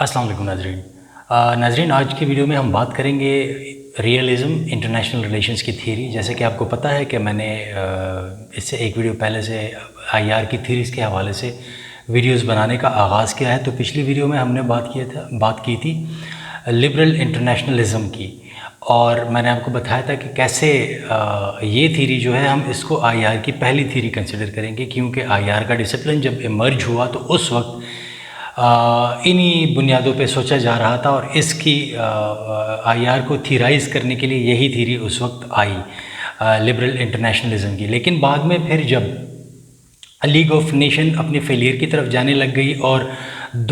अस्सलाम वालेकुम नाजरीन, आज की वीडियो में हम बात करेंगे रियलिज़म इंटरनेशनल रिलेशंस की थ्योरी। जैसे कि आपको पता है कि मैंने इससे एक वीडियो पहले से आईआर की थ्योरीज़ के हवाले से वीडियोस बनाने का आगाज़ किया है। तो पिछली वीडियो में हमने बात की थी लिबरल इंटरनेशनलिज़म की, और मैंने आपको बताया था कि कैसे ये थ्योरी जो है हम इसको आईआर की पहली थ्योरी कंसिडर करेंगे, क्योंकि आईआर का डिसिप्लिन जब इमर्ज हुआ तो उस वक्त इन्हीं बुनियादों पे सोचा जा रहा था, और इसकी आईआर को थीराइज़ करने के लिए यही थ्योरी उस वक्त आई लिबरल इंटरनेशनलिज़म की। लेकिन बाद में फिर जब लीग ऑफ नेशन अपने फेलियर की तरफ जाने लग गई और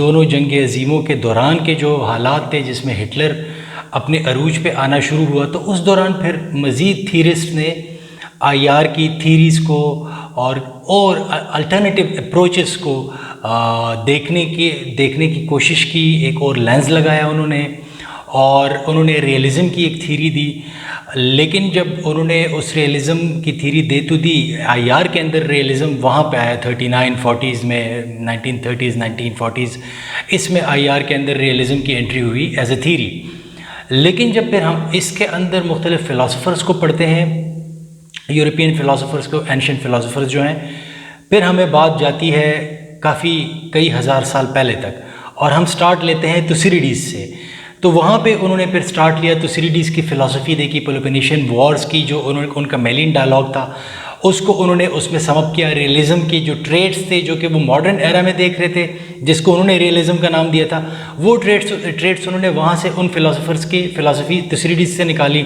दोनों जंग अजीमों के दौरान के जो हालात थे जिसमें हिटलर अपने अरूज पे आना शुरू हुआ, तो उस दौरान फिर मज़ीद थीरिस्ट ने आईआर की थीरीज़ को और अल्टरनेटिव अप्रोचेस को देखने की कोशिश की। एक और लेंस लगाया उन्होंने, और उन्होंने रियलिज़म की एक थ्योरी दी। लेकिन जब उन्होंने उस रियलिज़म की थ्योरी दे तो दी, आईआर के अंदर रियलिज़म वहाँ पे आया 39-40s में, 1930s 1940s, इसमें आईआर के अंदर रियलिज़म की एंट्री हुई एज ए थ्योरी। लेकिन जब फिर हम इसके अंदर मुख्तलिफ फ़िलासफ़र्स को पढ़ते हैं, यूरोपियन फ़िलासफ़र्स को, एंशिएंट फ़िलासफ़र्स जो हैं, फिर हमें बात जाती है काफ़ी कई हज़ार साल पहले तक, और हम स्टार्ट लेते हैं तुसिडिस से। तो वहाँ पे उन्होंने फिर स्टार्ट लिया तुसिडिस की फ़िलासफ़ी देखी, पेलोपोनेशियन वॉर्स की जो उनका मेलिन डायलॉग था उसको उन्होंने उसमें समअप किया। रियलिज़म के जो ट्रेड्स थे जो कि वो मॉडर्न एरा में देख रहे थे, जिसको उन्होंने रियलिज़म का नाम दिया था, वो ट्रेड्स उन्होंने वहाँ से उन फ़िलासफ़र्स की फ़िलासफ़ी तुसिडिस से निकाली।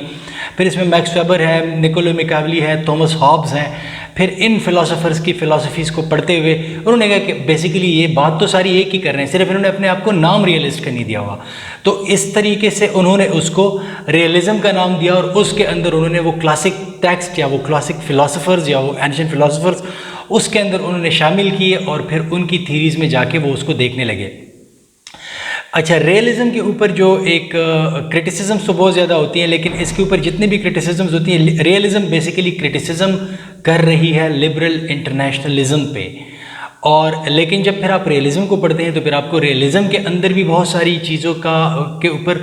फिर इसमें मैक्स वेबर है, निकोलो मैकियावेली है, थॉमस हॉब्स हैं। फिर इन फ़िलासफ़र्स की फ़िलासफ़ीज़ को पढ़ते हुए उन्होंने कहा कि बेसिकली ये बात तो सारी एक ही कर रहे हैं, सिर्फ इन्होंने अपने आप को नाम रियलिस्ट का नहीं दिया हुआ। तो इस तरीके से उन्होंने उसको रियलिज़म का नाम दिया, और उसके अंदर उन्होंने वो क्लासिक टेक्स्ट या वो क्लासिक फ़िलासफ़र्स या वो एंशिएंट फ़िलासफ़र्स उसके अंदर उन्होंने शामिल किए, और फिर उनकी थीरीज़ में जाके वो उसको देखने लगे। अच्छा, रियलिज़म के ऊपर जो एक क्रिटिसिज्म्स तो बहुत ज़्यादा होती हैं, लेकिन इसके ऊपर जितनी भी क्रिटिसिज्म्स होती हैं, रियलिज़म बेसिकली क्रिटिसिज्म कर रही है लिबरल इंटरनेशनलिज्म पे। और लेकिन जब फिर आप रियलिज़म को पढ़ते हैं तो फिर आपको रियलिज़म के अंदर भी बहुत सारी चीज़ों के ऊपर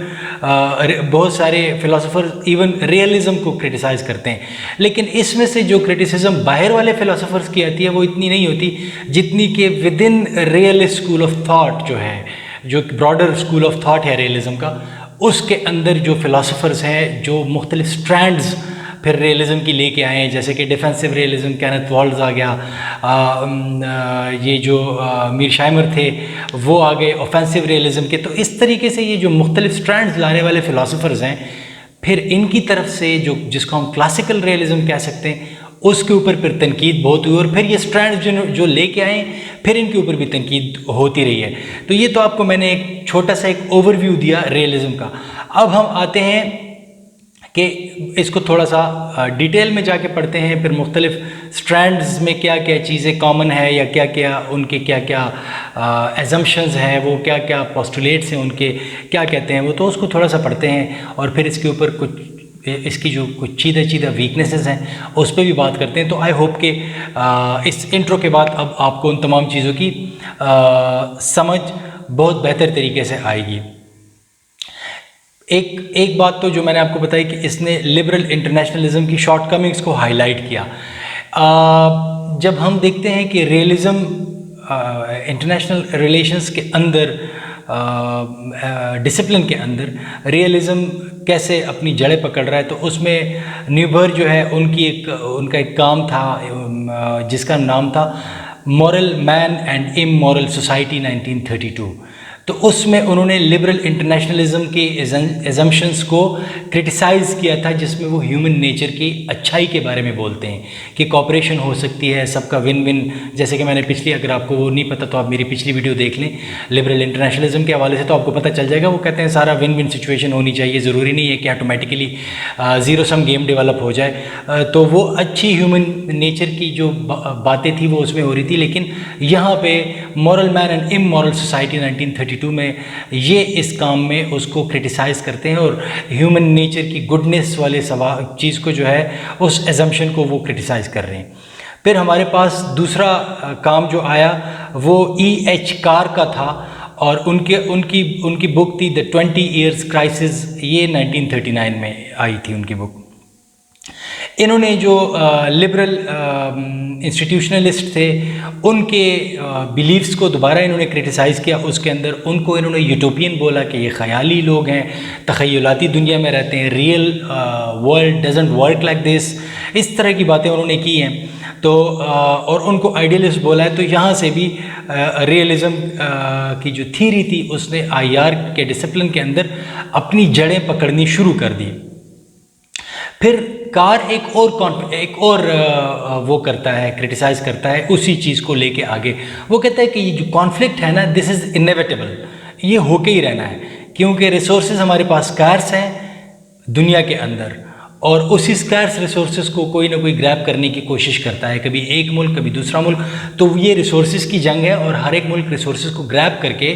बहुत सारे फ़िलासफ़र इवन रियलिज़म को क्रिटिसाइज़ करते हैं। लेकिन इसमें से जो क्रिटिसिज्म बाहर वाले फ़िलासफ़र्स की आती है वो इतनी नहीं होती जितनी कि with in realist school of thought जो है, जो ब्रॉडर स्कूल ऑफ थाट है रियलिज़म का, उसके अंदर जो फ़िलासफ़र्स हैं जो मुख्तलिफ स्ट्रैंड्स फिर रियलिज़म की लेके आए हैं, जैसे कि डिफेंसिव रियलिज़म, केनेथ वॉल्ड्स आ गया, ये जो मीर शाइमर थे वो आ गए ऑफेंसिव रियलिज़म के। तो इस तरीके से ये जो मुख्तलिफ स्ट्रैंड्स लाने वाले फ़िलासफ़र्स हैं, फिर इनकी तरफ से जिसको हम क्लासिकल रियलिज़म कह सकते हैं, उसके ऊपर फिर तनकीद बहुत हुई, और फिर ये स्ट्रैंड्स जो लेके आए फिर इनके ऊपर भी तनकीद होती रही है। तो ये तो आपको मैंने एक छोटा सा एक ओवरव्यू दिया रियलिज़म का। अब हम आते हैं कि इसको थोड़ा सा डिटेल में जाके पढ़ते हैं, फिर मुख्तलिफ स्ट्रैंड्स में क्या क्या चीज़ें कॉमन है, या क्या क्या उनके क्या क्या एजम्पशंस हैं, वो क्या क्या पोस्टुलेट्स हैं उनके, क्या कहते हैं वो, तो उसको थोड़ा सा पढ़ते हैं, और फिर इसके ऊपर कुछ इसकी जो कुछ चीज़ा वीकनेसेस हैं उस पर भी बात करते हैं। तो आई होप कि इस इंट्रो के बाद अब आपको उन तमाम चीज़ों की समझ बहुत बेहतर तरीके से आएगी। एक बात तो जो मैंने आपको बताई कि इसने लिबरल इंटरनेशनलिज्म की शॉर्टकमिंग्स को हाईलाइट किया। जब हम देखते हैं कि रियलिज़म इंटरनेशनल रिलेशंस के अंदर, डिसिप्लिन के अंदर रियलिज़म कैसे अपनी जड़ें पकड़ रहा है, तो उसमें न्यूबर जो है उनका एक काम था जिसका नाम था moral man and immoral society 1932। तो उसमें उन्होंने लिबरल इंटरनेशनलिज्म के एजम्पशंस को क्रिटिसाइज़ किया था, जिसमें वो ह्यूमन नेचर की अच्छाई के बारे में बोलते हैं कि कॉपरेशन हो सकती है, सबका विन विन। जैसे कि मैंने अगर आपको वो नहीं पता तो आप मेरी पिछली वीडियो देख लें लिबरल इंटरनेशनलिज्म के हवाले से, तो आपको पता चल जाएगा। वो कहते हैं सारा विन विन सिचुएशन होनी चाहिए, ज़रूरी नहीं है कि ऑटोमेटिकली ज़ीरो सम गेम डेवलप हो जाए। तो वो अच्छी ह्यूमन नेचर की जो बातें थी वो उसमें हो रही थी। लेकिन यहाँ पे moral man and immoral society 1932 में ये इस काम में उसको क्रिटिसाइज़ करते हैं, और ह्यूमन नेचर की गुडनेस वाले चीज़ को जो है, उस एजम्पशन को वो क्रिटिसाइज़ कर रहे हैं। फिर हमारे पास दूसरा काम जो आया वो E.H. कार का था, और उनकी बुक थी द 20 Years Crisis, ये 1939 में आई थी उनकी बुक। इन्होंने जो लिबरल इंस्टीट्यूशनलिस्ट थे उनके बिलीव्स को दोबारा इन्होंने क्रिटिसाइज़ किया। उसके अंदर उनको इन्होंने यूटोपियन बोला कि ये ख़याली लोग हैं, तख़य्युलाती दुनिया में रहते हैं, real world doesn't work like this, इस तरह की बातें उन्होंने की हैं। तो और उनको आइडियलिस्ट बोला है। तो यहाँ से भी रियलिज़म की जो थीरी थी उसने IR के डिसिप्लिन के अंदर अपनी जड़ें पकड़नी शुरू कर दी। फिर कार एक और वो करता है, क्रिटिसाइज़ करता है उसी चीज़ को लेके आगे। वो कहता है कि ये जो कॉन्फ्लिक्ट है ना, दिस इज़ इनएविटेबल, ये होके ही रहना है, क्योंकि रिसोर्सेज हमारे पास स्कार्स हैं दुनिया के अंदर, और उसी स्कार्स रिसोर्सेज को कोई ना कोई ग्रैब करने की कोशिश करता है, कभी एक मुल्क कभी दूसरा मुल्क। तो ये रिसोर्सेज की जंग है और हर एक मुल्क रिसोर्सेज को ग्रैब करके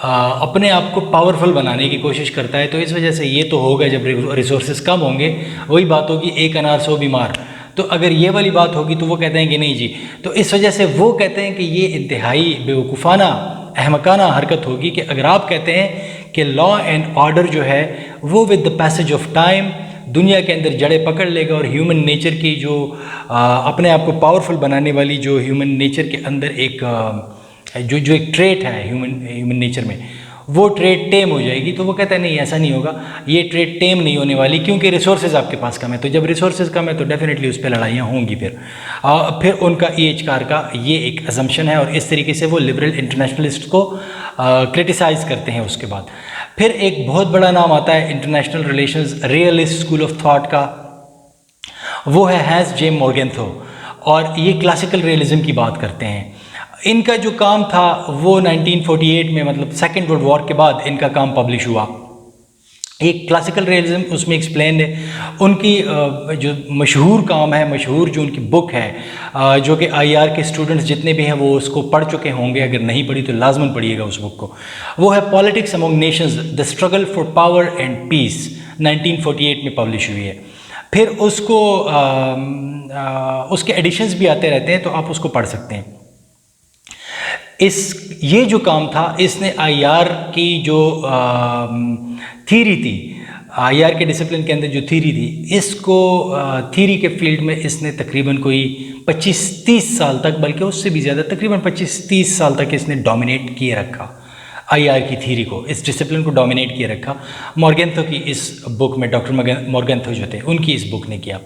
अपने आप को पावरफुल बनाने की कोशिश करता है। तो इस वजह से ये तो होगा, जब रिसोर्सेज कम होंगे वही बात होगी, एक अनार 100 बीमार। तो अगर ये वाली बात होगी तो वो कहते हैं कि नहीं जी। तो इस वजह से वो कहते हैं कि ये इंतहाई बेवकूफ़ाना अहमकाना हरकत होगी कि अगर आप कहते हैं कि लॉ एंड ऑर्डर जो है वो with the passage of time दुनिया के अंदर जड़ें पकड़ लेगा, और ह्यूमन नेचर की जो अपने आप को पावरफुल बनाने वाली जो ह्यूमन नेचर के अंदर एक जो एक ट्रेट है ह्यूमन नेचर में, वो ट्रेट टेम हो जाएगी। तो वो कहता है नहीं, ऐसा नहीं होगा, ये ट्रेट टेम नहीं होने वाली, क्योंकि रिसोर्सेज आपके पास कम है। तो जब रिसोर्सेज कम है तो डेफिनेटली उस पर लड़ाइयाँ होंगी। फिर उनका EH कार का ये एक असम्पशन है, और इस तरीके से वो लिबरल इंटरनेशनलिस्ट को क्रिटिसाइज़ करते हैं। उसके बाद फिर एक बहुत बड़ा नाम आता है international relations realist school of thought का, वो है हैंस जे मॉर्गेंथो, और ये क्लासिकल रियलिज्म की बात करते हैं। इनका जो काम था वो 1948 में, मतलब सेकेंड वर्ल्ड वॉर के बाद इनका काम पब्लिश हुआ। एक क्लासिकल रियलिज्म उसमें एक्सप्लेन है। उनकी जो मशहूर काम है, मशहूर जो उनकी बुक है, जो कि IR के स्टूडेंट्स जितने भी हैं वो उसको पढ़ चुके होंगे, अगर नहीं पढ़ी तो लाजमन पढ़िएगा उस बुक को। वो है politics among nations, the struggle for power and peace, 1948 में पब्लिश हुई है। फिर उसको उसके एडिशंस भी आते रहते हैं, तो आप उसको पढ़ सकते हैं। ये जो काम था, इसने IR की जो थीरी थी, IR के डिसिप्लिन के अंदर जो थीरी थी, इसको थीरी के फील्ड में इसने तकरीबन कोई 25-30 साल तक, बल्कि उससे भी ज़्यादा, तकरीबन 25-30 साल तक इसने डोमिनेट किए रखा। IR की थीरी को, इस डिसिप्लिन को डोमिनेट किए रखा। मॉर्गेंथो की इस बुक में, डॉक्टर मॉर्गेंथो जो थे उनकी इस बुक ने किया।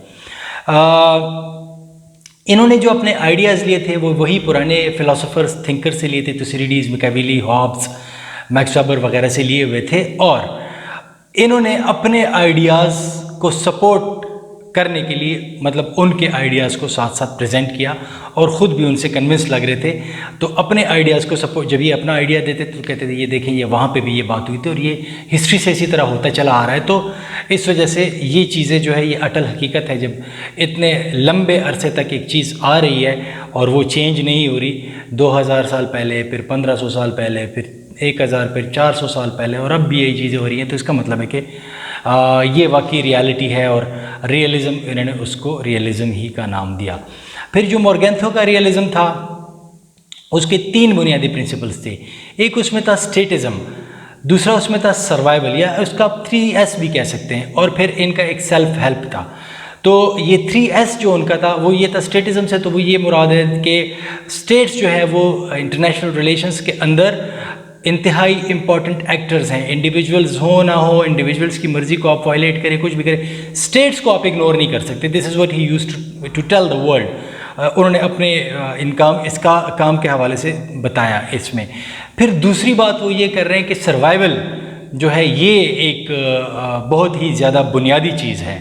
इन्होंने जो अपने आइडियाज़ लिए थे वो वही पुराने फ़िलासफ़र्स थिंकर से लिए थे, तुसिडिडीज़, मैकियावेली, हॉब्स, मैक्स वेबर वगैरह से लिए हुए थे, और इन्होंने अपने आइडियाज़ को सपोर्ट करने के लिए, मतलब उनके आइडियाज़ को साथ साथ प्रेजेंट किया, और ख़ुद भी उनसे कन्विंस लग रहे थे। तो अपने आइडियाज़ को सपोर्ट, जब ये अपना आइडिया देते तो कहते थे ये देखें, ये वहाँ पे भी ये बात हुई थी, और ये हिस्ट्री से इसी तरह होता चला आ रहा है। तो इस वजह से ये चीज़ें जो है ये अटल हकीकत है। जब इतने लंबे अरसे तक एक चीज़ आ रही है और वो चेंज नहीं हो रही, 2000 साल पहले, फिर 1500 साल पहले, फिर 1000, फिर 400 साल पहले, और अब भी यही चीज़ें हो रही हैं, तो इसका मतलब है कि ये वाकई रियलिटी है, और रियलिज़म, इन्होंने उसको रियलिज़म ही का नाम दिया। फिर जो मॉर्गेंथो का रियलिज़म था, उसके 3 बुनियादी प्रिंसिपल्स थे। एक उसमें था स्टेटिज़म, दूसरा उसमें था सर्वाइवल, या उसका 3S भी कह सकते हैं, और फिर इनका एक सेल्फ हेल्प था। तो ये 3S जो उनका था वो ये था स्टेटिज़म से, तो वो ये मुराद है कि स्टेट्स जो है वो इंटरनेशनल रिलेशंस के अंदर इंतहाई इंपॉर्टेंट एक्टर्स हैं। इंडिविजुअल्स हो ना हो, इंडिविजुअल्स की मर्ज़ी को आप वायलेट करें, कुछ भी करें, स्टेट्स को आप इग्नोर नहीं कर सकते। This is what he used to tell the world. उन्होंने अपने इसका काम के हवाले से बताया इसमें। फिर दूसरी बात वो ये कर रहे हैं कि सर्वाइवल जो है ये एक बहुत ही ज़्यादा बुनियादी चीज़ है,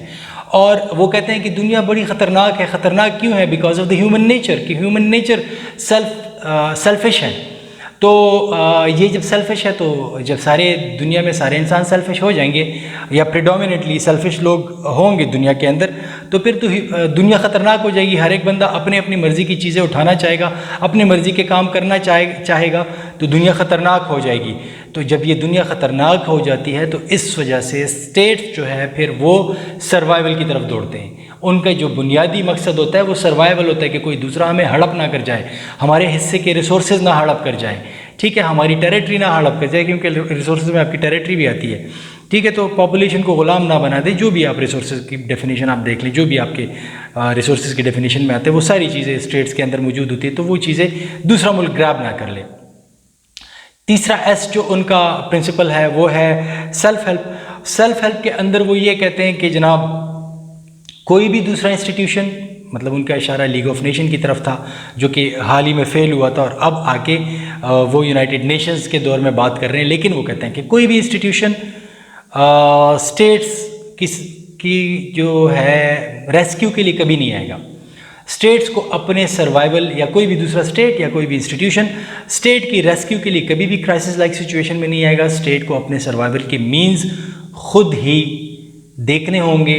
और वो कहते हैं कि दुनिया बड़ी ख़तरनाक है। ख़तरनाक क्यों है? Because of the human nature, कि ह्यूमन नेचर सेल्फिश है। तो ये जब सेल्फिश है, तो जब सारे दुनिया में सारे इंसान सेल्फिश हो जाएंगे, या प्रिडोमिनेटली सेल्फिश लोग होंगे दुनिया के अंदर, तो फिर तो दुनिया ख़तरनाक हो जाएगी। हर एक बंदा अपने अपनी मर्ज़ी की चीज़ें उठाना चाहेगा, अपनी मर्ज़ी के काम करना चाहेगा, तो दुनिया ख़तरनाक हो जाएगी। तो जब ये दुनिया ख़तरनाक हो जाती है, तो इस वजह से स्टेट्स जो है फिर वो सर्वाइवल की तरफ दौड़ते हैं। उनका जो बुनियादी मकसद होता है वो सर्वाइवल होता है, कि कोई दूसरा हमें हड़प ना कर जाए, हमारे हिस्से के रिसोर्सेज ना हड़प कर जाए, ठीक है, हमारी टेरिटरी ना हड़प कर जाए, क्योंकि रिसोर्सेज में आपकी टेरिटरी भी आती है, ठीक है। तो पॉपुलेशन को ग़ुलाम ना बना दे, जो भी आप रिसोर्सेज की डेफिनेशन आप देख लें, जो भी आपके रिसोर्सेज की डेफिनेशन में आते हैं वो सारी चीज़ें स्टेट्स के अंदर मौजूद होती है, तो वो चीज़ें दूसरा मुल्क ग्रैब ना कर ले। तीसरा एस जो उनका प्रिंसिपल है वो है सेल्फ हेल्प। सेल्फ हेल्प के अंदर वो ये कहते हैं कि जनाब कोई भी दूसरा इंस्टीट्यूशन, मतलब उनका इशारा लीग ऑफ नेशन की तरफ था जो कि हाल ही में फेल हुआ था और अब आके वो यूनाइटेड नेशंस के दौर में बात कर रहे हैं, लेकिन वो कहते हैं कि कोई भी इंस्टीट्यूशन स्टेट्स की जो है रेस्क्यू के लिए कभी नहीं आएगा। स्टेट्स को अपने सर्वाइवल, या कोई भी दूसरा स्टेट या कोई भी इंस्टीट्यूशन स्टेट की रेस्क्यू के लिए कभी भी क्राइसिस लाइक सिचुएशन में नहीं आएगा। स्टेट को अपने सर्वाइवल के मींस खुद ही देखने होंगे,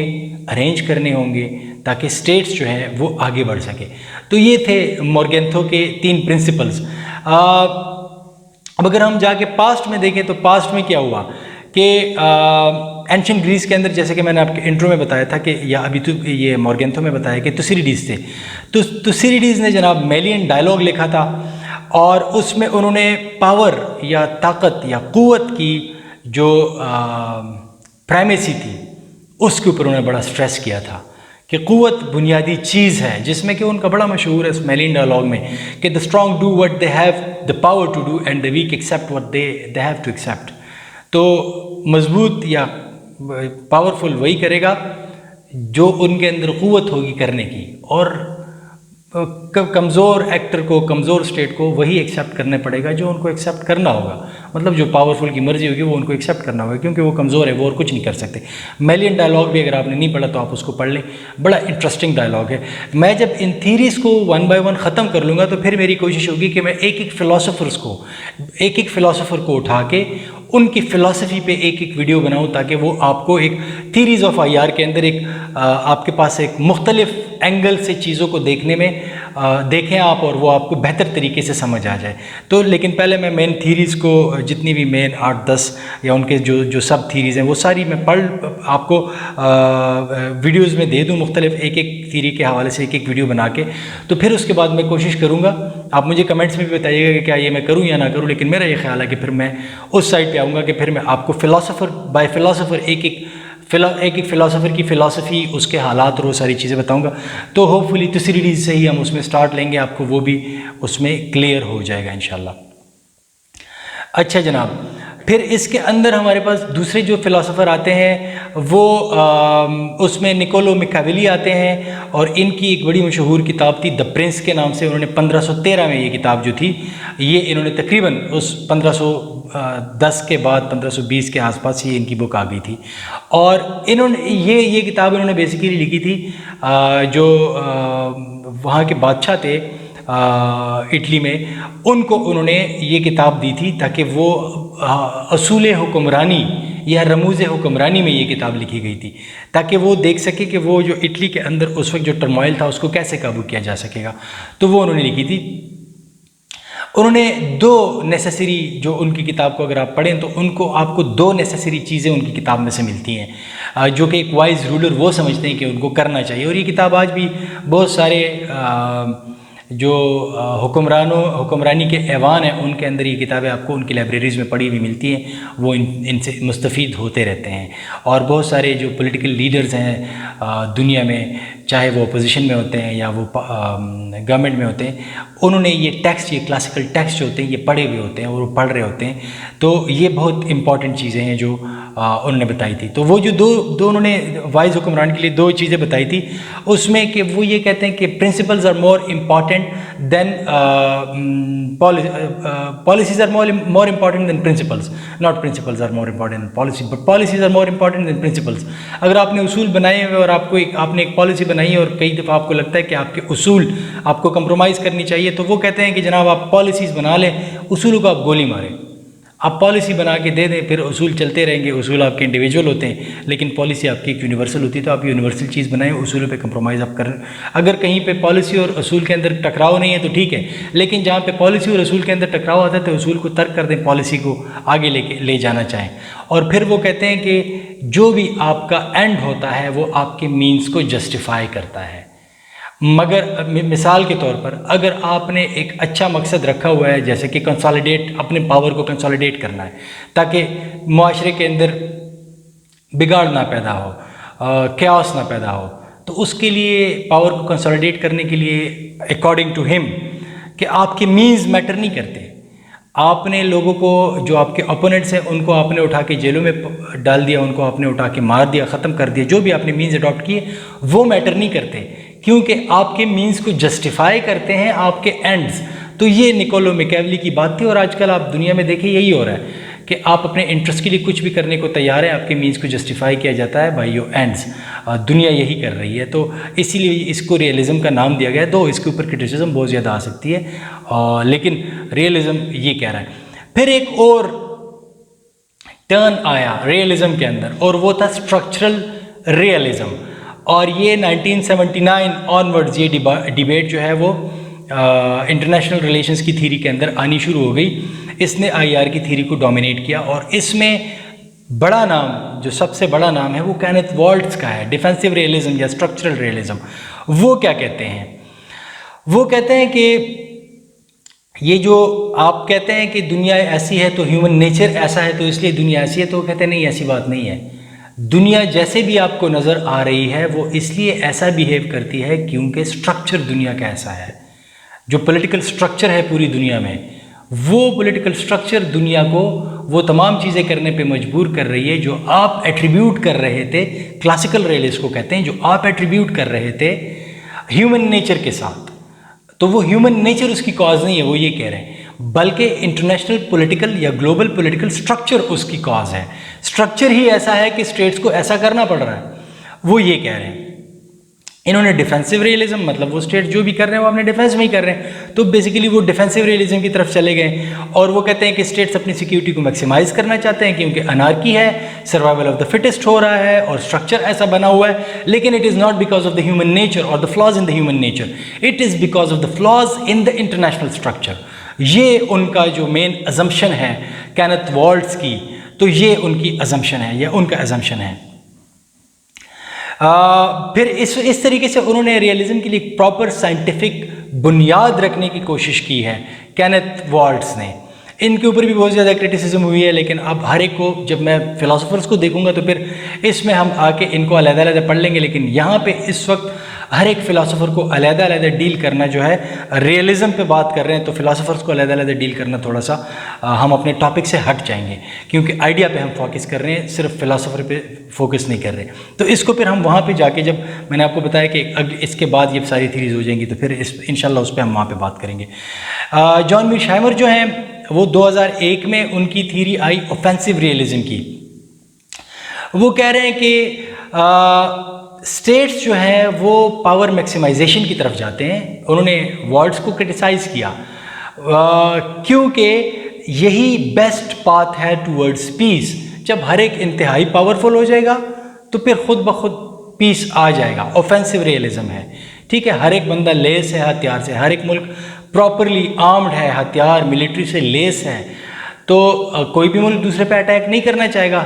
अरेंज करने होंगे, ताकि स्टेट्स जो है वो आगे बढ़ सके। तो ये थे मोरगेंथो के 3 प्रिंसिपल्स। अब अगर हम जाके पास्ट में देखें तो पास्ट में क्या हुआ कि एंशिएंट ग्रीस के अंदर, जैसे कि मैंने आपके इंट्रो में बताया था कि, या अभी तो ये मोरगेंथो में बताया कि तुसिडिडीज थे, तो तुसिडिडीज ने जनाब मेलियन डायलॉग लिखा था और उसमें उन्होंने पावर या ताकत या क़ुव्वत की जो प्राइमेसी थी उसके ऊपर उन्होंने बड़ा स्ट्रेस किया था कि क़ुव्वत बुनियादी चीज़ है, जिसमें कि उनका बड़ा मशहूर है इस मेलियन डायलॉग में कि the strong do what they have the power to do and the weak accept what they have to accept. तो मजबूत या पावरफुल वही करेगा जो उनके अंदर क़ुव्वत होगी करने की, और कमज़ोर एक्टर को, कमज़ोर स्टेट को वही एक्सेप्ट करने पड़ेगा जो उनको एक्सेप्ट करना होगा। मतलब जो पावरफुल की मर्जी होगी वो उनको एक्सेप्ट करना होगा, क्योंकि वो कमज़ोर है, वो और कुछ नहीं कर सकते। मेलियन डायलॉग भी अगर आपने नहीं पढ़ा तो आप उसको पढ़ लें, बड़ा इंटरेस्टिंग डायलॉग है। मैं जब इन थीरीज़ को 1 बाय 1 ख़त्म कर लूँगा तो फिर मेरी कोशिश होगी कि मैं एक एक फ़िलासफ़र को उठा के उनकी फ़िलासफ़ी पे एक एक वीडियो बनाऊं, ताकि वो आपको एक थीरीज़ ऑफ आईआर के अंदर एक आपके पास एक मुख्तलिफ एंगल से चीज़ों को देखने में देखें आप, और वो आपको बेहतर तरीके से समझ आ जाए। तो लेकिन पहले मैं मेन थीरीज़ को, जितनी भी मेन 8-10 या उनके जो सब थीरीज़ हैं वो सारी मैं आपको वीडियोज़ में दे दूँ, मुख्तलिफ एक एक थीरी के हवाले से एक एक वीडियो बना के। तो फिर उसके बाद मैं कोशिश करूँगा, आप मुझे कमेंट्स में भी बताइएगा कि क्या ये मैं करूँ या ना करूँ, लेकिन मेरा ये ख्याल है कि फिर मैं उस साइड पे आऊँगा कि फिर मैं आपको फ़िलासफ़र बाय फ़िलासफ़र एक एक फ़िलासफ़र की फ़िलासफ़ी, उसके हालात और वो सारी चीज़ें बताऊँगा। तो होपफुली तुसिडिडीज से ही हम उसमें स्टार्ट लेंगे, आपको वो भी उसमें क्लियर हो जाएगा इंशाल्लाह। अच्छा जनाब, फिर इसके अंदर हमारे पास दूसरे जो फ़िलासफ़र आते हैं वो उसमें निकोलो मैकियावेली आते हैं, और इनकी एक बड़ी मशहूर किताब थी द प्रिंस के नाम से। उन्होंने 1513 में ये किताब जो थी, ये इन्होंने तकरीबन उस 1510 के बाद 1520 के आसपास ये इनकी बुक आ गई थी। और इन्होंने ये किताब इन्होंने बेसिकली लिखी थी जो वहाँ के बादशाह थे इटली में, उनको उन्होंने ये किताब दी थी ताकि वो असूल हुक्मरानी या रमूज़ हुक्मरानी में ये किताब लिखी गई थी, ताकि वो देख सके कि वो जो इटली के अंदर उस वक्त जो टर्मोइल था उसको कैसे काबू किया जा सकेगा। तो वो उन्होंने लिखी थी। उन्होंने 2 नेसेसरी, जो उनकी किताब को अगर आप पढ़ें तो उनको आपको 2 नेसेसरी चीज़ें उनकी किताब में से मिलती हैं, जो कि एक वाइज रूलर वो समझते हैं कि उनको करना चाहिए। और ये किताब आज भी बहुत सारे जो हुक्मरानी के ऐवान हैं उनके अंदर ये किताबें आपको उनकी लाइब्रेरीज़ में पढ़ी हुई मिलती हैं, वो इनसे मुस्तफ़ीद होते रहते हैं। और बहुत सारे जो पॉलिटिकल लीडर्स हैं दुनिया में, चाहे वो अपोजिशन में होते हैं या वो गवर्नमेंट में होते हैं, उन्होंने ये टेक्स्ट, ये क्लासिकल टेक्स्ट जो होते हैं ये पढ़े हुए होते हैं और वो पढ़ रहे होते हैं। तो ये बहुत इंपॉर्टेंट चीज़ें हैं जो उन्होंने बताई थी। तो वो जो दो उन्होंने वाइज हुक्मरान के लिए 2 चीज़ें बताई थी, उसमें कि वो ये कहते हैं कि principles are more important than policies are more important than principles, not principles are more important than policy, but policies are more important than principles. अगर आपने उसूल बनाए हुए और आपने एक पॉलिसी बनाई है और कई दफ़ा आपको लगता है कि आपके उसूल आपको कंप्रोमाइज़ करनी चाहिए, तो वो कहते हैं कि जनाब आप पॉलिसीज़ बना लें, उसूलों को आप गोली मारें। आप पॉलिसी बना के दे दें, फिर उसूल चलते रहेंगे। उसूल आपके इंडिविजुअल होते हैं, लेकिन पॉलिसी आपकी एक यूनिवर्सल होती है। तो आप यूनिवर्सल चीज़ बनाएं, उसूलों पे कंप्रोमाइज़ आप करें। अगर कहीं पे पॉलिसी और उसूल के अंदर टकराव नहीं है तो ठीक है, लेकिन जहाँ पे पॉलिसी और उसूल के अंदर टकराव आता है तो उसूल को तर्क कर दें, पॉलिसी को आगे ले जाना चाहें। और फिर वो कहते हैं कि जो भी आपका एंड होता है वो आपके मीन्स को जस्टिफाई करता है। मगर मिसाल के तौर पर अगर आपने एक अच्छा मकसद रखा हुआ है, जैसे कि कंसोलिडेट, अपने पावर को कंसोलिडेट करना है ताकि मुआशरे के अंदर बिगाड़ ना पैदा हो, कैओस ना पैदा हो, तो उसके लिए पावर को कंसोलिडेट करने के लिए अकॉर्डिंग टू हिम कि आपके मीन्स मैटर नहीं करते। आपने लोगों को, जो आपके ओपोनेंट्स हैं, उनको आपने उठा के जेलों में डाल दिया, उनको आपने उठा के मार दिया, ख़त्म कर दिया, जो भी आपने मीन्स अडॉप्ट किए वो मैटर नहीं करते, क्योंकि आपके मीन्स को जस्टिफाई करते हैं आपके एंड्स। तो ये निकोलो मैकियावेली की बात थी, और आजकल आप दुनिया में देखिए यही हो रहा है कि आप अपने इंटरेस्ट के लिए कुछ भी करने को तैयार हैं, आपके मीन्स को जस्टिफाई किया जाता है बाय योर एंड्स। दुनिया यही कर रही है, तो इसीलिए इसको रियलिज़म का नाम दिया गया है। तो इसके ऊपर क्रिटिसिज्म बहुत ज़्यादा आ सकती है, लेकिन रियलिज़म ये कह रहा है। फिर एक और टर्न आया रियलिज़म के अंदर, और वो था स्ट्रक्चरल रियलिज़म, और ये 1979 ऑनवर्ड्स ये डिबेट जो है वो इंटरनेशनल रिलेशंस की थीरी के अंदर आनी शुरू हो गई। इसने आईआर की थीरी को डोमिनेट किया, और इसमें बड़ा नाम, जो सबसे बड़ा नाम है, वो केनेथ वॉल्ट्ज का है, डिफेंसिव रियलिज्म या स्ट्रक्चरल रियलिज्म। वो क्या कहते हैं? वो कहते हैं कि ये जो आप कहते हैं कि दुनिया ऐसी है तो ह्यूमन नेचर ऐसा है तो इसलिए दुनिया ऐसी है, तो वो कहते हैं नहीं, ऐसी बात नहीं है। दुनिया जैसे भी आपको नज़र आ रही है वो इसलिए ऐसा बिहेव करती है क्योंकि स्ट्रक्चर दुनिया का ऐसा है। जो पॉलिटिकल स्ट्रक्चर है पूरी दुनिया में, वो पॉलिटिकल स्ट्रक्चर दुनिया को वो तमाम चीज़ें करने पे मजबूर कर रही है जो आप एट्रीब्यूट कर रहे थे, क्लासिकल रियलिस्ट को कहते हैं, जो आप एट्रीब्यूट कर रहे थे ह्यूमन नेचर के साथ। तो वो ह्यूमन नेचर उसकी कॉज नहीं है, वो ये कह रहे हैं, बल्कि इंटरनेशनल पॉलिटिकल या ग्लोबल पॉलिटिकल स्ट्रक्चर उसकी कॉज है। स्ट्रक्चर ही ऐसा है कि स्टेट्स को ऐसा करना पड़ रहा है, वो ये कह रहे हैं। इन्होंने डिफेंसिव रियलिज्म, मतलब वो स्टेट जो भी कर रहे हैं वो अपने डिफेंस में ही कर रहे हैं, तो बेसिकली वो डिफेंसिव रियलिज्म की तरफ चले गए, और वो कहते हैं कि स्टेट्स अपनी सिक्योरिटी को मैक्सिमाइज करना चाहते हैं क्योंकि अनार्की है, सर्वाइवल ऑफ द फिटेस्ट हो रहा है, और स्ट्रक्चर ऐसा बना हुआ है। लेकिन it is not because of the human nature और the flaws in the human nature, it is because of the flaws in the international structure. ये उनका जो मेन अजम्पशन है केनेथ वॉल्ट्ज की, तो ये उनकी अजम्पशन है या उनका अजम्पशन है। फिर इस तरीके से उन्होंने रियलिज्म के लिए प्रॉपर साइंटिफिक बुनियाद रखने की कोशिश की है केनेथ वॉल्ट्ज ने। इनके ऊपर भी बहुत ज़्यादा क्रिटिसिज्म हुई है, लेकिन अब हर एक को, जब मैं फ़िलासफ़र्स को देखूंगा तो फिर इसमें हम आके इनको अलग-अलग पढ़ लेंगे, लेकिन यहाँ पे इस वक्त हर एक फ़िलासफ़र को अलग-अलग डील करना जो है, रियलिज्म पे बात कर रहे हैं तो फ़िलासफ़र्स को अलग-अलग डील करना थोड़ा सा हम अपने टॉपिक से हट जाएंगे, क्योंकि आइडिया पे हम फोकस कर रहे हैं, सिर्फ फ़िलासफ़र पे फोकस नहीं कर रहे। तो इसको फिर हम वहाँ पे जाके, जब मैंने आपको बताया कि इसके बाद ये सारी थीरीज हो जाएंगी, तो फिर इंशाल्लाह उस पर हम वहाँ पर बात करेंगे। जॉन मीरशाइमर जो हैं वो 2001 में उनकी थीरी आई ऑफेंसिव रियलिज्म की। वो कह रहे हैं कि स्टेट्स जो हैं वो पावर मैक्सिमाइजेशन की तरफ जाते हैं। उन्होंने वॉल्ट्ज को क्रिटिसाइज़ किया क्योंकि यही बेस्ट पाथ है टूवर्ड्स पीस। जब हर एक इंतहाई पावरफुल हो जाएगा तो फिर खुद ब खुद पीस आ जाएगा। ऑफेंसिव रियलिज्म है, ठीक है, हर एक बंदा लेस है हथियार से, हर एक मुल्क प्रॉपरली आर्म्ड है, हथियार मिलिट्री से लेस है, तो कोई भी मुल्क दूसरे पे अटैक नहीं करना चाहेगा,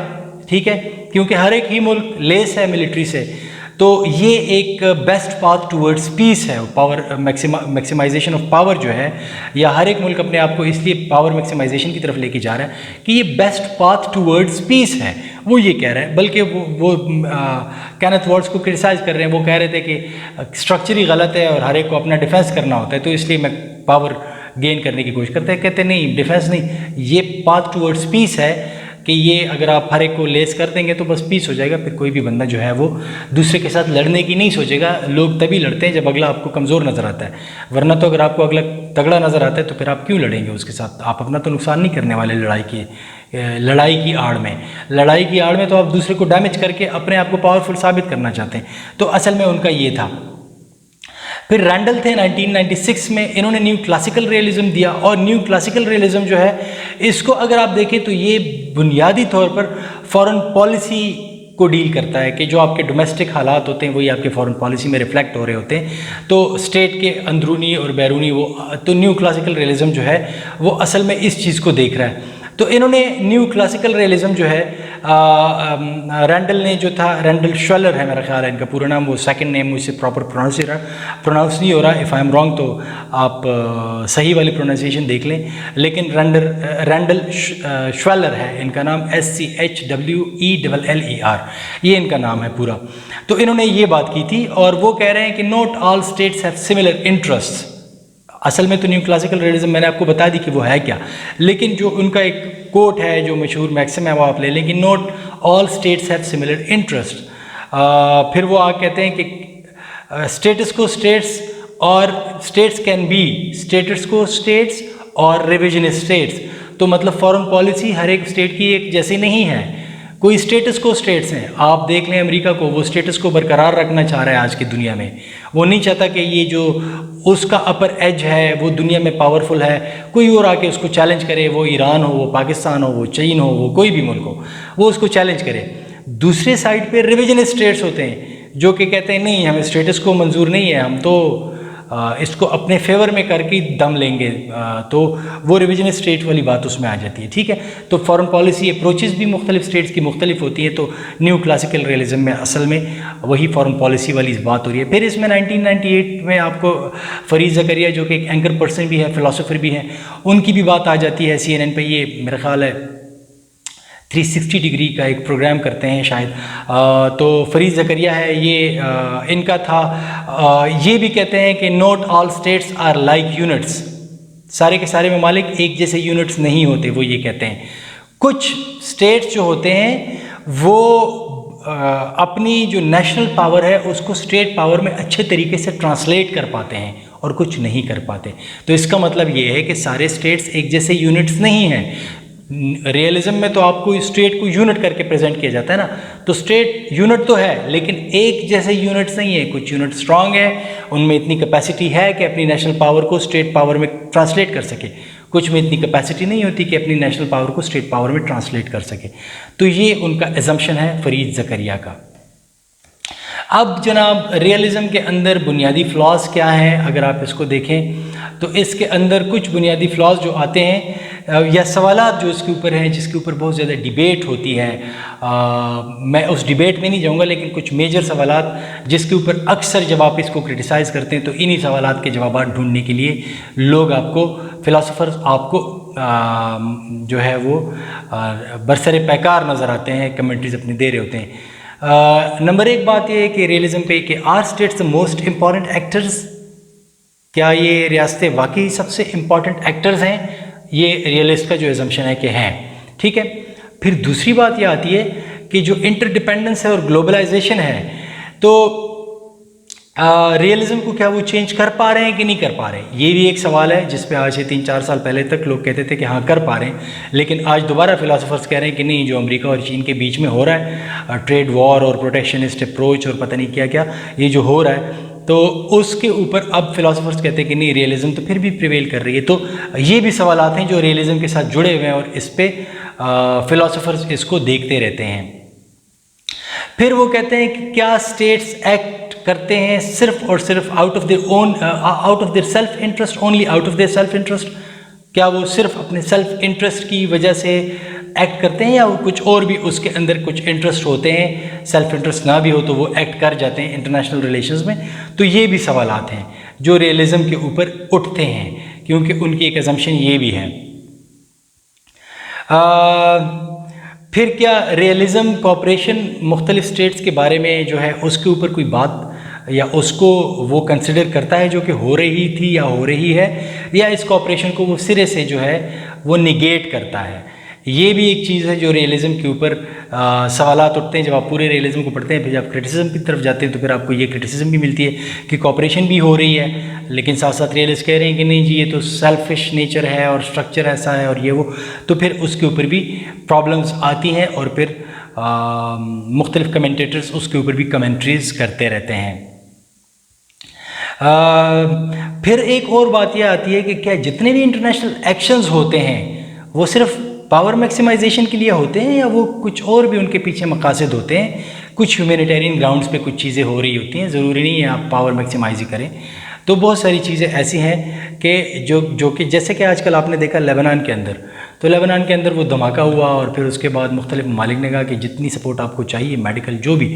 ठीक है, क्योंकि हर एक ही मुल्क लेस है मिलिट्री से। तो ये एक बेस्ट पाथ टूवर्ड्स पीस है, पावर मैक्सिमाइजेशन ऑफ पावर जो है, या हर एक मुल्क अपने आप को इसलिए पावर मैक्सिमाइजेशन की तरफ लेके जा रहा है कि ये बेस्ट पाथ टूवर्ड्स पीस है, वो ये कह रहा है। बल्कि वो केनेथ वॉल्ट्ज को क्रिटिसाइज़ कर रहे हैं। वो कह रहे थे कि स्ट्रक्चर ही गलत है और हर एक को अपना डिफेंस करना होता है, तो इसलिए मैं पावर गेन करने की कोशिश करते हैं। कहते नहीं, डिफेंस नहीं, ये पाथ टूवर्ड्स पीस है कि ये अगर आप हर एक को लेस कर देंगे तो बस पीस हो जाएगा। फिर कोई भी बंदा जो है वो दूसरे के साथ लड़ने की नहीं सोचेगा। लोग तभी लड़ते हैं जब अगला आपको कमज़ोर नज़र आता है, वरना तो अगर आपको अगला तगड़ा नज़र आता है तो फिर आप क्यों लड़ेंगे उसके साथ? आप अपना तो नुकसान नहीं करने वाले लड़ाई की आड़ में। लड़ाई की आड़ में तो आप दूसरे को डैमेज करके अपने आप को पावरफुल साबित करना चाहते हैं। तो असल में उनका ये था। फिर रैंडल थे 1996 में, इन्होंने न्यू क्लासिकल रियलिज्म दिया। और न्यू क्लासिकल रियलिज्म जो है, इसको अगर आप देखें तो ये बुनियादी तौर पर फॉरेन पॉलिसी को डील करता है कि जो आपके डोमेस्टिक हालात होते हैं वही आपके फॉरेन पॉलिसी में रिफ्लेक्ट हो रहे होते हैं। तो स्टेट के अंदरूनी और बैरूनी तो न्यू क्लासिकल रियलिज्म जो है वो असल में इस चीज़ को देख रहा है। तो इन्होंने न्यू क्लासिकल रियलिज्म जो है रैंडल ने जो था, रैंडल श्वेलर है मेरा ख्याल है इनका पूरा नाम, वो सेकंड नेम मुझसे प्रॉपर प्रोनाउंस नहीं हो रहा, इफ़ आई एम रॉन्ग तो आप सही वाली प्रोनाउंसिएशन देख लें, लेकिन रैंडल श्वेलर है इनका नाम, SCHWELLER, ये इनका नाम है पूरा। तो इन्होंने ये बात की थी और वो कह रहे हैं कि not all states have similar interest. असल में तो न्यू क्लासिकल रियलिज्म मैंने आपको बता दी कि वो है क्या, लेकिन जो उनका एक कोट है जो मशहूर मैक्सिम है वो आप ले लें कि not all states have similar interest. फिर वो आप कहते हैं कि स्टेटस को स्टेट्स और स्टेट्स कैन बी स्टेटस को स्टेट्स और रिविजनिस्ट स्टेट्स। तो मतलब फॉरेन पॉलिसी हर एक स्टेट की एक जैसी नहीं है, कोई स्टेटस को स्टेट्स हैं। आप देख लें अमेरिका को, वो स्टेटस को बरकरार रखना चाह रहा है आज की दुनिया में, वो नहीं चाहता कि ये जो उसका अपर एज है वो दुनिया में पावरफुल है, कोई और आके उसको चैलेंज करे, वो ईरान हो, वो पाकिस्तान हो, वो चीन हो, वो कोई भी मुल्क हो, वो उसको चैलेंज करे। दूसरे साइड पे रिविजनिस्ट स्टेट्स होते हैं जो कि कहते हैं नहीं हमें स्टेटस को मंजूर नहीं है, हम तो इसको अपने फेवर में करके दम लेंगे, तो वो रिविजनिस्ट स्टेट वाली बात उसमें आ जाती है। ठीक है, तो फॉरेन पॉलिसी अप्रोचेस भी मुख्तलिफ स्टेट्स की मुख्तलिफ होती है। तो न्यू क्लासिकल रियलिज्म में असल में वही फॉरेन पॉलिसी वाली बात हो रही है। फिर इसमें 1998 में आपको फरीद ज़करिया जो कि एक एंकर पर्सन भी है, फ़िलासफ़र भी हैं, उनकी भी बात आ जाती है CNN पे। ये मेरा ख़्याल है 360 डिग्री का एक प्रोग्राम करते हैं शायद, तो फरीद ज़करिया है ये, इनका था। ये भी कहते हैं कि not all states are like units, सारे के सारे ममालिक एक जैसे यूनिट्स नहीं होते, वो ये कहते हैं। कुछ स्टेट्स जो होते हैं वो अपनी जो नेशनल पावर है उसको स्टेट पावर में अच्छे तरीके से ट्रांसलेट कर पाते हैं और कुछ नहीं कर पाते। तो इसका मतलब ये है कि सारे स्टेट्स एक जैसे यूनिट्स नहीं हैं। रियलिज्म में तो आपको स्टेट को यूनिट करके प्रेजेंट किया जाता है ना, तो स्टेट यूनिट तो है लेकिन एक जैसे यूनिट्स नहीं है। कुछ यूनिट स्ट्रांग है, उनमें इतनी कैपेसिटी है कि अपनी नेशनल पावर को स्टेट पावर में ट्रांसलेट कर सके, कुछ में इतनी कैपेसिटी नहीं होती कि अपनी नेशनल पावर को स्टेट पावर में ट्रांसलेट कर सके। तो ये उनका एजम्पशन है फरीद ज़करिया का। अब जनाब रियलिज्म के अंदर बुनियादी फ्लॉज क्या हैं, अगर आप इसको देखें तो इसके अंदर कुछ बुनियादी फ्लॉज जो आते हैं या सवालात जो इसके ऊपर हैं, जिसके ऊपर बहुत ज़्यादा डिबेट होती है, मैं उस डिबेट में नहीं जाऊंगा, लेकिन कुछ मेजर सवालात जिसके ऊपर अक्सर जब आप इसको क्रिटिसाइज़ करते हैं तो इन्हीं सवालात के जवाब ढूंढने के लिए लोग आपको फ़िलासफ़र्स आपको जो है वो बरसरे पैकार नज़र आते हैं, कमेंट्रीज अपनी दे रहे होते हैं। नंबर एक बात यह है कि रियलिज्म पे कि are states the most important actors, क्या ये रियासतें वाकई सबसे इम्पॉर्टेंट एक्टर्स हैं? ये रियलिस्ट का जो एजम्पशन है कि हैं। ठीक है, फिर दूसरी बात ये आती है कि जो इंटरडिपेंडेंस है और ग्लोबलाइजेशन है, तो रियलिज्म को क्या वो चेंज कर पा रहे हैं कि नहीं कर पा रहे हैं? ये भी एक सवाल है जिस पे आज से 3-4 साल पहले तक लोग कहते थे कि हाँ कर पा रहे हैं, लेकिन आज दोबारा फिलासफर्स कह रहे हैं कि नहीं, जो अमेरिका और चीन के बीच में हो रहा है ट्रेड वॉर और प्रोटेक्शनिस्ट अप्रोच और पता नहीं क्या क्या ये जो हो रहा है, तो उसके ऊपर अब फिलासफर्स कहते हैं कि नहीं, रियलिज्म तो फिर भी प्रिवेल कर रही है। तो ये भी सवालात हैं जो रियलिज्म के साथ जुड़े हुए हैं और इस पर फिलासफर्स इसको देखते रहते हैं। फिर वो कहते हैं कि क्या स्टेट्स एक्ट करते हैं सिर्फ और सिर्फ out of their self interest, only out of their self interest? क्या वो सिर्फ अपने सेल्फ इंटरेस्ट की वजह से एक्ट करते हैं या वो कुछ और भी उसके अंदर कुछ इंटरेस्ट होते हैं, सेल्फ इंटरेस्ट ना भी हो तो वो एक्ट कर जाते हैं इंटरनेशनल रिलेशंस में? तो ये भी सवालात हैं जो रियलिज्म के ऊपर उठते हैं, क्योंकि उनकी एक असम्पशन ये भी है। फिर क्या रियलिज्म कॉपरेशन मुख्तलिफ स्टेट्स के बारे में जो है उसके ऊपर कोई बात या उसको वो कंसिडर करता है जो कि हो रही थी या हो रही है, या इस कॉपरेशन को वो सिरे से जो है वो निगेट करता है? ये भी एक चीज़ है जो रियलिज्म के ऊपर सवालात उठते हैं। जब आप पूरे रियलिज्म को पढ़ते हैं फिर जब क्रिटिसिज्म की तरफ जाते हैं तो फिर आपको ये क्रिटिसिज्म भी मिलती है कि कॉपरेशन भी हो रही है, लेकिन साथ साथ रियलिस्ट कह रहे हैं कि नहीं जी, ये तो सेल्फिश नेचर है और स्ट्रक्चर ऐसा है और ये वो, तो फिर उसके ऊपर भी प्रॉब्लम्स आती हैं और फिर मुख्तलिफ कमेंटेटर्स उसके ऊपर भी कमेंट्रीज करते रहते हैं। फिर एक और बात यह आती है कि क्या जितने भी इंटरनेशनल एक्शंस होते हैं वो सिर्फ पावर मैक्सिमाइजेशन के लिए होते हैं या वो कुछ और भी उनके पीछे मकासद होते हैं? कुछ ह्यूमैनिटेरियन ग्राउंड्स पे कुछ चीज़ें हो रही होती हैं, ज़रूरी नहीं है आप पावर मैक्सिमाइज ही करें। तो बहुत सारी चीज़ें ऐसी हैं कि जो कि जैसे कि आजकल आपने देखा लेबनान के अंदर, तो लेबनान के अंदर वो धमाका हुआ और फिर उसके बाद मुख्तलिफ ममालिक ने कहा कि जितनी सपोर्ट आपको चाहिए मेडिकल जो भी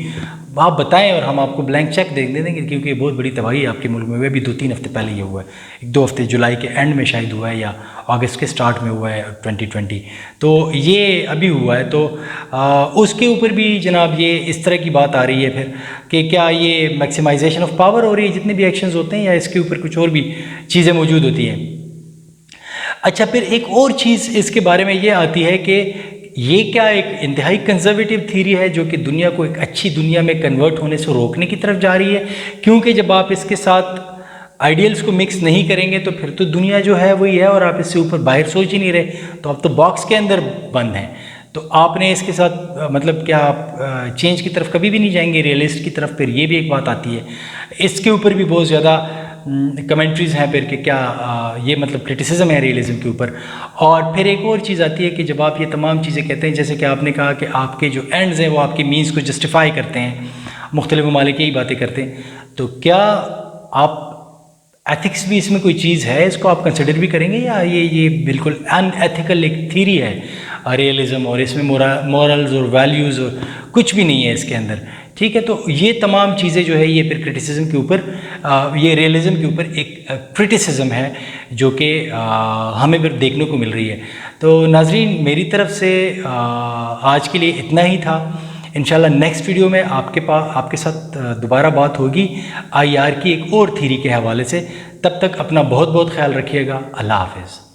आप बताएं और हम आपको ब्लैंक चेक दे देंगे, क्योंकि बहुत बड़ी तबाही आपके मुल्क में हुई। अभी 2-3 हफ्ते पहले ये हुआ है, 1-2 हफ्ते जुलाई के एंड में शायद हुआ है या अगस्त के स्टार्ट में हुआ है 2020, तो ये अभी हुआ है। तो उसके ऊपर भी जनाब ये इस तरह की बात आ रही है फिर कि क्या ये मैक्सिमाइजेशन ऑफ पावर हो रही है जितने भी एक्शंस होते हैं, या इसके ऊपर कुछ और भी चीज़ें मौजूद होती हैं। अच्छा, फिर एक और चीज़ इसके बारे में ये आती है कि ये क्या एक इंतहाई कंजर्वेटिव थीरी है जो कि दुनिया को एक अच्छी दुनिया में कन्वर्ट होने से रोकने की तरफ जा रही है, क्योंकि जब आप इसके साथ आइडियल्स को मिक्स नहीं करेंगे तो फिर तो दुनिया जो है वही है और आप इससे ऊपर बाहर सोच ही नहीं रहे, तो आप तो बॉक्स के अंदर बंद हैं। तो आपने इसके साथ मतलब क्या आप चेंज की तरफ कभी भी नहीं जाएंगे, रियलिस्ट की तरफ, फिर ये भी एक बात आती है। इसके ऊपर भी बहुत ज़्यादा कमेंट्रीज़ हैं फिर कि क्या ये मतलब क्रिटिसिज्म है रियलिज़म के ऊपर। और फिर एक और चीज़ आती है कि जब आप ये तमाम चीज़ें कहते हैं, जैसे कि आपने कहा कि आपके जो एंड्स हैं वो आपके मीन्स को जस्टिफाई करते हैं, मुख्तलिफ ममालिक यही बातें करते हैं, तो क्या आप एथिक्स भी इसमें कोई चीज़ है, इसको आप कंसिडर भी करेंगे, या ये बिल्कुल अनएथिकल एक थीरी है रियलिज़म और इसमें मॉरल्स और वैल्यूज़ और कुछ भी नहीं है इसके अंदर? ठीक है, तो ये तमाम चीज़ें जो है ये फिर क्रिटिसिज्म के ऊपर, ये रियलिज़म के ऊपर एक क्रिटिसिज्म है जो कि हमें फिर देखने को मिल रही है। तो नाजरीन, मेरी तरफ से आज के लिए इतना ही था। इंशाल्लाह नेक्स्ट वीडियो में आपके साथ दोबारा बात होगी IR की एक और थीरी के हवाले से। तब तक अपना बहुत बहुत ख्याल रखिएगा। अल्लाह हाफ़िज़।